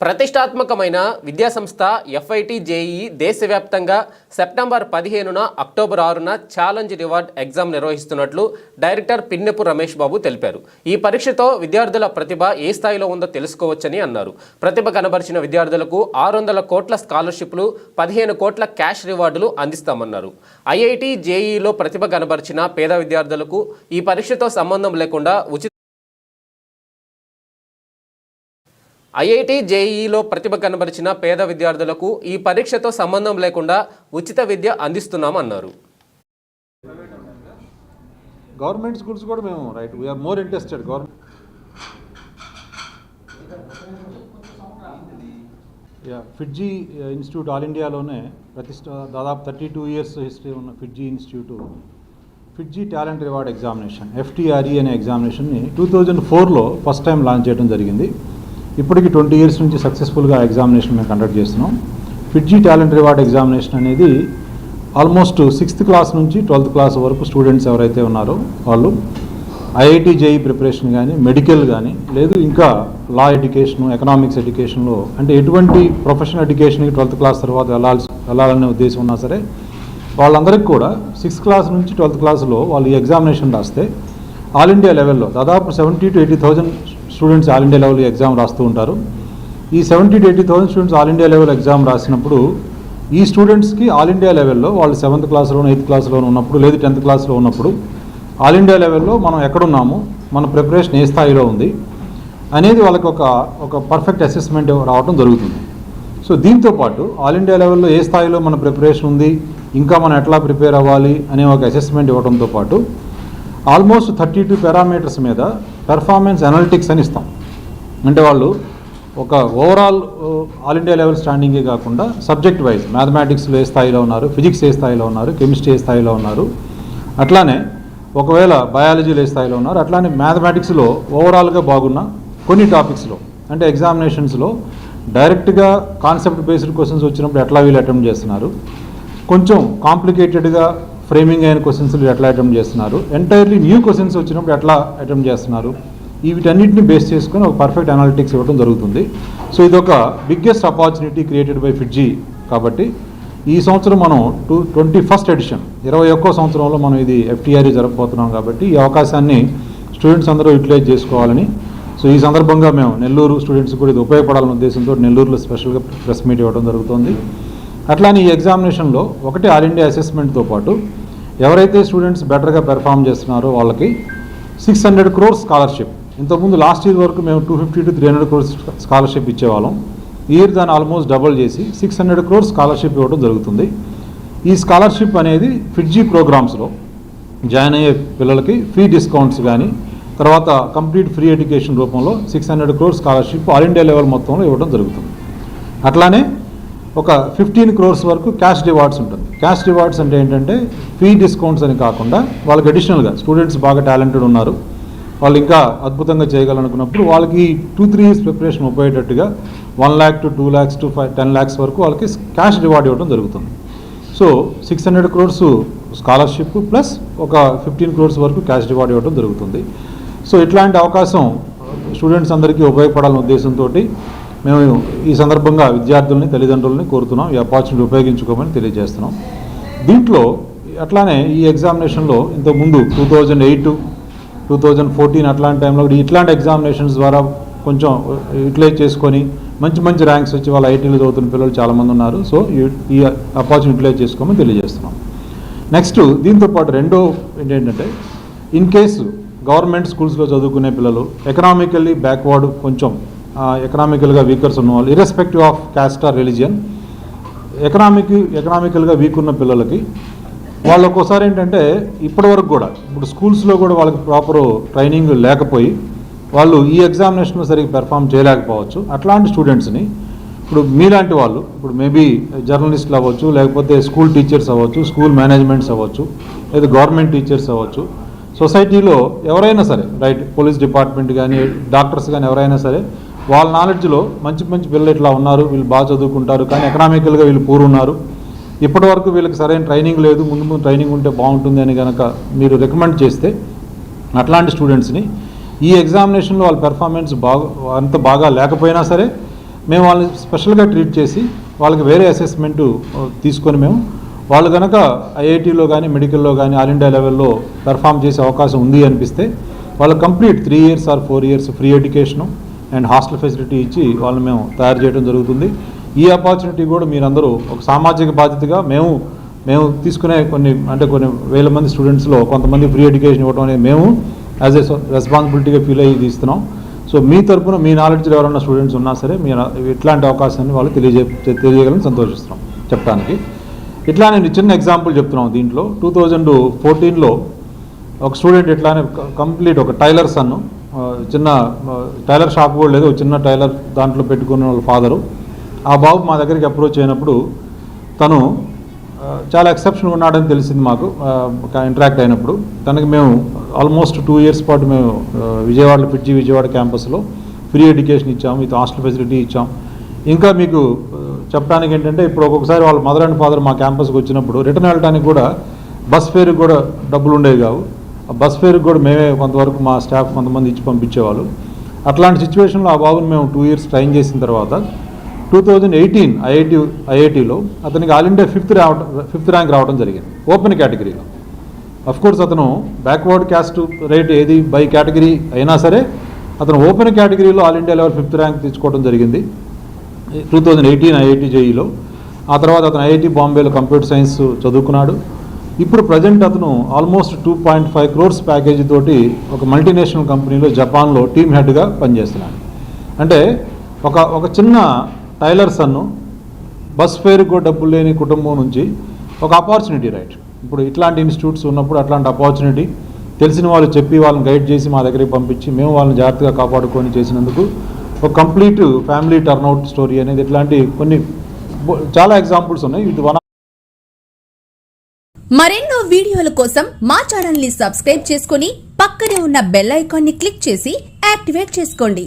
ప్రతిష్టాత్మకమైన విద్యాసంస్థ FIT JEE దేశవ్యాప్తంగా సెప్టెంబర్ 15న అక్టోబర్ 6న ఛాలెంజ్ రివార్డ్ ఎగ్జామ్ నిర్వహిస్తున్నట్లు డైరెక్టర్ పిన్నెపు రమేష్ బాబు తెలిపారు. ఈ పరీక్షతో విద్యార్థుల ప్రతిభ ఏ స్థాయిలో ఉందో తెలుసుకోవచ్చని అన్నారు. ప్రతిభ కనబరిచిన విద్యార్థులకు 600 కోట్ల స్కాలర్షిప్లు, 15 కోట్ల క్యాష్ రివార్డులు అందిస్తామన్నారు. ఐఐటి జేఈఈలో ప్రతిభ కనబరిచిన పేద విద్యార్థులకు ఈ పరీక్షతో సంబంధం లేకుండా ఐఐటి జేఈఈలో ప్రతిభ కనబరిచిన పేద విద్యార్థులకు ఈ పరీక్షతో సంబంధం లేకుండా ఉచిత విద్య అందిస్తున్నామన్నారు. గవర్నమెంట్ స్కూల్స్ కూడా మేము right we are more interested. FIITJEE institute all ఇండియాలోనే దాదాపు 32 ఇయర్స్ హిస్టరీ ఉన్న FIITJEE institute FIITJEE talent reward examination FTRE అనే ఎగ్జామినేషన్ని 2004లో ఫస్ట్ టైం లాంచ్ చేయడం జరిగింది. ఇప్పటికి 20 ఇయర్స్ నుంచి సక్సెస్ఫుల్గా ఎగ్జామినేషన్ మేము కండక్ట్ చేస్తున్నాం. ఫిడ్జీ టాలెంట్ రివార్డ్ ఎగ్జామినేషన్ అనేది ఆల్మోస్ట్ 6th క్లాస్ నుంచి 12th క్లాస్ వరకు స్టూడెంట్స్ ఎవరైతే ఉన్నారో వాళ్ళు ఐఐటి జేఈ ప్రిపరేషన్ కానీ, మెడికల్ కానీ, లేదు ఇంకా లా ఎడ్యుకేషను, ఎకనామిక్స్ ఎడ్యుకేషన్లో అంటే ఎటువంటి ప్రొఫెషనల్ ఎడ్యుకేషన్కి 12th క్లాస్ తర్వాత వెళ్ళాలనే ఉద్దేశం ఉన్నా సరే వాళ్ళందరికీ కూడా 6th క్లాస్ నుంచి 12th క్లాస్లో వాళ్ళు ఈ ఎగ్జామినేషన్ రాస్తే ఆల్ ఇండియా లెవెల్లో దాదాపు 70,000 to 80,000 students all India level exam రాస్తూ ఉంటారు. ఈ 70,000 to 80,000 students all India level exam రాసినప్పుడు ఈ స్టూడెంట్స్కి ఆల్ ఇండియా లెవెల్లో వాళ్ళు 7th క్లాస్లోనూ 8th క్లాస్లోనూ ఉన్నప్పుడు, లేదు 10th క్లాస్లో ఉన్నప్పుడు ఆల్ ఇండియా లెవెల్లో మనం ఎక్కడున్నాము, మన ప్రిపరేషన్ ఏ స్థాయిలో ఉంది అనేది వాళ్ళకి ఒక పర్ఫెక్ట్ అసెస్మెంట్ రావడం జరుగుతుంది. సో దీంతోపాటు ఆల్ ఇండియా లెవెల్లో ఏ స్థాయిలో మన ప్రిపరేషన్ ఉంది, ఇంకా మనం ఎట్లా ప్రిపేర్ అవ్వాలి అనే ఒక అసెస్మెంట్ ఇవ్వడంతో పాటు ఆల్మోస్ట్ 32 పారామీటర్స్ మీద పెర్ఫార్మెన్స్ అనలిటిక్స్ అని ఇస్తాం. అంటే వాళ్ళు ఒక ఓవరాల్ ఆల్ ఇండియా లెవెల్ స్టాండింగే కాకుండా సబ్జెక్ట్ వైజ్ మ్యాథమెటిక్స్లో ఏ స్థాయిలో ఉన్నారు, ఫిజిక్స్ ఏ స్థాయిలో ఉన్నారు, కెమిస్ట్రీ ఏ స్థాయిలో ఉన్నారు, అట్లానే ఒకవేళ బయాలజీలో ఏ స్థాయిలో ఉన్నారు, అట్లానే మ్యాథమెటిక్స్లో ఓవరాల్గా బాగున్న కొన్ని టాపిక్స్లో అంటే ఎగ్జామినేషన్స్లో డైరెక్ట్గా కాన్సెప్ట్ బేస్డ్ క్వశ్చన్స్ వచ్చినప్పుడు ఎట్లా వీళ్ళు అటెంప్ట్ చేస్తున్నారు, కొంచెం కాంప్లికేటెడ్గా ఫ్రేమింగ్ అయిన క్వశ్చన్స్ ఎట్లా అటెంప్ట్ చేస్తున్నారు, ఎంటైర్లీ న్యూ క్వశ్చన్స్ వచ్చినప్పుడు ఎట్లా అటెంప్ట్ చేస్తున్నారు, వీటన్నిటిని బేస్ చేసుకొని ఒక పర్ఫెక్ట్ అనాలిటిక్స్ ఇవ్వడం జరుగుతుంది. సో ఇదొక బిగ్గెస్ట్ ఆపర్చునిటీ క్రియేటెడ్ బై ఫిడ్జీ. కాబట్టి ఈ సంవత్సరం మనం 21st ఎడిషన్ 21వ సంవత్సరంలో మనం ఇది FTRE జరగబోతున్నాం. కాబట్టి ఈ అవకాశాన్ని స్టూడెంట్స్ అందరూ యూటిలైజ్ చేసుకోవాలని, సో ఈ సందర్భంగా మేము నెల్లూరు స్టూడెంట్స్ కూడా ఇది ఉపయోగపడాలనే ఉద్దేశంతో నెల్లూరులో స్పెషల్గా ప్రెస్ మీట్ ఇవ్వడం జరుగుతుంది. అట్లానే ఈ ఎగ్జామినేషన్లో ఒకటి ఆల్ ఇండియా అసెస్మెంట్తో పాటు ఎవరైతే స్టూడెంట్స్ బెటర్గా పెర్ఫామ్ చేస్తున్నారో వాళ్ళకి 600 crores స్కాలర్షిప్. ఇంతకుముందు లాస్ట్ ఇయర్ వరకు మేము 250 to 300 crores స్కాలర్షిప్ ఇచ్చేవాళ్ళం. ఈ ఇయర్ దాన్ని ఆల్మోస్ట్ డబుల్ చేసి 600 crores స్కాలర్షిప్ ఇవ్వడం జరుగుతుంది. ఈ స్కాలర్షిప్ అనేది ఫిడ్జీ ప్రోగ్రామ్స్లో జాయిన్ అయ్యే పిల్లలకి ఫీ డిస్కౌంట్స్ కానీ, తర్వాత కంప్లీట్ ఫ్రీ ఎడ్యుకేషన్ రూపంలో 600 crores scholarship all India level మొత్తంలో ఇవ్వడం జరుగుతుంది. అట్లానే ఒక 15 crores వరకు క్యాష్ రివార్డ్స్ ఉంటుంది. క్యాష్ రివార్డ్స్ అంటే ఏంటంటే ఫీ డిస్కౌంట్స్ అని కాకుండా వాళ్ళకి అడిషనల్గా స్టూడెంట్స్ బాగా టాలెంటెడ్ ఉన్నారు, వాళ్ళు ఇంకా అద్భుతంగా చేయగలనుకున్నప్పుడు వాళ్ళకి 2-3 years preparation ఉపయోగేటట్టుగా 1 lakh to 2 lakhs to 10 lakhs వరకు వాళ్ళకి క్యాష్ రివార్డ్ ఇవ్వడం జరుగుతుంది. సో 600 crores స్కాలర్షిప్ ప్లస్ ఒక 15 crores వరకు క్యాష్ రివార్డ్ ఇవ్వడం జరుగుతుంది. సో ఇట్లాంటి అవకాశం స్టూడెంట్స్ అందరికీ ఉపయోగపడాలనే ఉద్దేశంతో మేము ఈ సందర్భంగా విద్యార్థుల్ని, తల్లిదండ్రులని కోరుతున్నాం ఈ ఆపర్చునిటీ ఉపయోగించుకోమని తెలియజేస్తున్నాం. దీంట్లో అట్లానే ఈ ఎగ్జామినేషన్లో ఇంతకుముందు 2008, 2014 అట్లాంటి టైంలో ఇట్లాంటి ఎగ్జామినేషన్స్ ద్వారా కొంచెం యూటిలైజ్ చేసుకొని మంచి ర్యాంక్స్ వచ్చి వాళ్ళ ఐటీలో చదువుతున్న పిల్లలు చాలామంది ఉన్నారు. సో ఈ ఆపర్చునిటీ యూటిలైజ్ చేసుకోమని తెలియజేస్తున్నాం. నెక్స్ట్ దీంతోపాటు రెండో ఏంటంటే ఇన్ కేసు గవర్నమెంట్ స్కూల్స్లో చదువుకునే పిల్లలు ఎకనామికల్లీ బ్యాక్వర్డ్, కొంచెం ఎకనామికల్గా వీకర్స్ ఉన్నవాళ్ళు, irrespective of caste or religion, ఎకనామికల్గా వీక్ ఉన్న పిల్లలకి వాళ్ళు ఒక్కోసారి ఏంటంటే ఇప్పటివరకు కూడా ఇప్పుడు స్కూల్స్లో కూడా వాళ్ళకి ప్రాపర్ ట్రైనింగ్ లేకపోయి వాళ్ళు ఈ ఎగ్జామినేషన్లో సరిగ్గా పెర్ఫామ్ చేయలేకపోవచ్చు. అట్లాంటి స్టూడెంట్స్ని ఇప్పుడు మీలాంటి వాళ్ళు, ఇప్పుడు మేబీ జర్నలిస్టులు అవ్వచ్చు, లేకపోతే స్కూల్ టీచర్స్ అవ్వచ్చు, స్కూల్ మేనేజ్మెంట్స్ అవ్వచ్చు, లేదా గవర్నమెంట్ టీచర్స్ అవ్వచ్చు, సొసైటీలో ఎవరైనా సరే రైట్, పోలీస్ డిపార్ట్మెంట్ కానీ, డాక్టర్స్ కానీ ఎవరైనా సరే వాళ్ళ నాలెడ్జ్లో మంచి పిల్లలు ఇట్లా ఉన్నారు, వీళ్ళు బాగా చదువుకుంటారు కానీ ఎకనామికల్గా వీళ్ళు పూర్ ఉన్నారు, ఇప్పటి వరకు వీళ్ళకి సరైన ట్రైనింగ్ లేదు, ముందు ట్రైనింగ్ ఉంటే బాగుంటుంది అని కనుక మీరు రికమెండ్ చేస్తే అట్లాంటి స్టూడెంట్స్ని ఈ ఎగ్జామినేషన్లో వాళ్ళ పెర్ఫార్మెన్స్ అంత బాగా లేకపోయినా సరే మేము వాళ్ళని స్పెషల్గా ట్రీట్ చేసి వాళ్ళకి వేరే అసెస్మెంటు తీసుకొని మేము వాళ్ళు కనుక ఐఐటీలో కానీ మెడికల్లో కానీ ఆల్ ఇండియా లెవెల్లో పెర్ఫామ్ చేసే అవకాశం ఉంది అనిపిస్తే వాళ్ళకి complete 3 years or 4 years free education and hostel facility ఇచ్చి వాళ్ళని మేము తయారు చేయడం జరుగుతుంది. ఈ ఆపర్చునిటీ కూడా మీరందరూ ఒక సామాజిక బాధ్యతగా మేము తీసుకునే కొన్ని వేల మంది స్టూడెంట్స్లో కొంతమంది ఫ్రీ ఎడ్యుకేషన్ ఇవ్వడం అనేది మేము యాజ్ ఏ రెస్పాన్సిబిలిటీగా ఫీల్ అయ్యి తీస్తున్నాం. సో మీ తరపున మీ నాలెడ్జ్లో ఎవరైనా స్టూడెంట్స్ ఉన్నా సరే మీరు ఇట్లాంటి అవకాశాన్ని వాళ్ళు తెలియజేయగలని సంతోషిస్తున్నాం చెప్పడానికి. ఇట్లా నేను చిన్న ఎగ్జాంపుల్ చెప్తున్నాం. దీంట్లో 2014లో ఒక స్టూడెంట్ ఇట్లానే కంప్లీట్ ఒక టైలర్ సన్ను, చిన్న టైలర్ షాప్ కూడా లేదు, చిన్న టైలర్ దాంట్లో పెట్టుకున్న వాళ్ళ ఫాదరు. ఆ బాబు మా దగ్గరికి అప్రోచ్ అయినప్పుడు తను చాలా ఎక్సెప్షన్ ఉన్నాడని తెలిసింది మాకు ఇంటరాక్ట్ అయినప్పుడు. తనకి మేము ఆల్మోస్ట్ 2 years పాటు మేము విజయవాడలో విజయవాడ క్యాంపస్లో ఫ్రీ ఎడ్యుకేషన్ ఇచ్చాము, విత్ హాస్టల్ ఫెసిలిటీ ఇచ్చాం. ఇంకా మీకు చెప్పడానికి ఏంటంటే ఇప్పుడు ఒక్కొక్కసారి వాళ్ళ మదర్ అండ్ ఫాదర్ మా క్యాంపస్కి వచ్చినప్పుడు రిటర్న్ వెళ్ళడానికి కూడా బస్ ఫేర్కి కూడా డబ్బులు ఉండేవి కావు. ఆ బస్ ఫేర్కి కూడా మేమే కొంతవరకు మా స్టాఫ్ కొంతమంది ఇచ్చి పంపించేవాళ్ళు. అట్లాంటి సిచ్యువేషన్లో ఆ బాబుని మేము 2 years ట్రైన్ చేసిన తర్వాత 2018 ఐఐటీలో అతనికి ఆల్ ఇండియా 5th ర్యాంక్ రావడం జరిగింది ఓపెన్ కేటగిరీలో. అఫ్కోర్స్ అతను బ్యాక్వర్డ్ క్యాస్ట్ రేట్ ఏది బై కేటగిరీ అయినా సరే అతను ఓపెన్ కేటగిరీలో all India level 5th rank తెచ్చుకోవడం జరిగింది 2018 ఐఐటి జేఈలో. ఆ తర్వాత అతను ఐఐటి బాంబేలో కంప్యూటర్ సైన్స్ చదువుకున్నాడు. ఇప్పుడు ప్రజెంట్ అతను ఆల్మోస్ట్ 2.5 crores ప్యాకేజీ తోటి ఒక మల్టీనేషనల్ కంపెనీలో జపాన్లో టీమ్ హెడ్గా పనిచేస్తున్నాడు. అంటే ఒక చిన్న టైలర్ సన్ను బస్ ఫేర్కి కూడా డబ్బులు లేని కుటుంబం నుంచి ఒక ఆపర్చునిటీ, రైట్? ఇప్పుడు ఇట్లాంటి ఇన్స్టిట్యూట్స్ ఉన్నప్పుడు అట్లాంటి ఆపర్చునిటీ తెలిసిన వాళ్ళు చెప్పి వాళ్ళని గైడ్ చేసి మా దగ్గరికి పంపించి మేము వాళ్ళని జాగ్రత్తగా కాపాడుకొని చేసినందుకు ఒక కంప్లీట్ ఫ్యామిలీ టర్న్అవుట్ స్టోరీ అనేది ఇట్లాంటి కొన్ని చాలా ఎగ్జాంపుల్స్ ఉన్నాయి. ఇది మరెన్నో వీడియోల కోసం మా ఛానల్ ని సబ్స్క్రైబ్ చేసుకుని పక్కనే ఉన్న బెల్ ఐకాన్ ని క్లిక్ చేసి యాక్టివేట్ చేసుకోండి.